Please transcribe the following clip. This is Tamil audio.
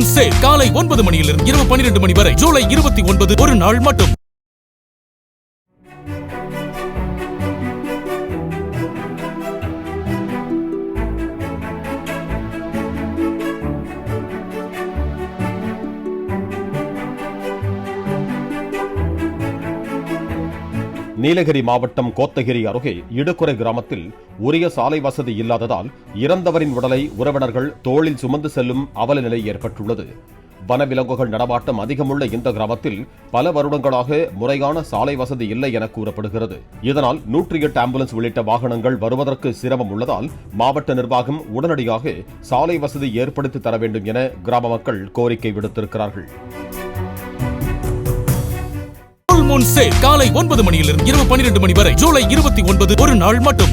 மூன் சேல் காலை 9 மணியிலிருந்து இரவு 12 மணி வரை ஜூலை 29 ஒரு நாள் மட்டும். நீலகிரி மாவட்டம் கோத்தகிரி அருகே இடுக்குறை கிராமத்தில் உரிய சாலை வசதி இல்லாததால் இறந்தவரின் உடலை உறவினர்கள் தோளில் சுமந்து செல்லும் அவல நிலை ஏற்பட்டுள்ளது. வனவிலங்குகள் நடமாட்டம் அதிகமுள்ள இந்த கிராமத்தில் பல வருடங்களாக முறையான சாலை வசதி இல்லை என கூறப்படுகிறது. இதனால் 108 ஆம்புலன்ஸ் உள்ளிட்ட வாகனங்கள் வருவதற்கு சிரமம் உள்ளதால் மாவட்ட நிர்வாகம் உடனடியாக சாலை வசதி ஏற்படுத்தி தர வேண்டும் என கிராம மக்கள் கோரிக்கை விடுத்திருக்கிறார்கள். மூன் சேல் காலை 9 மணியிலிருந்து இரவு 12 மணி வரை ஜூலை 29 ஒரு நாள் மட்டும்.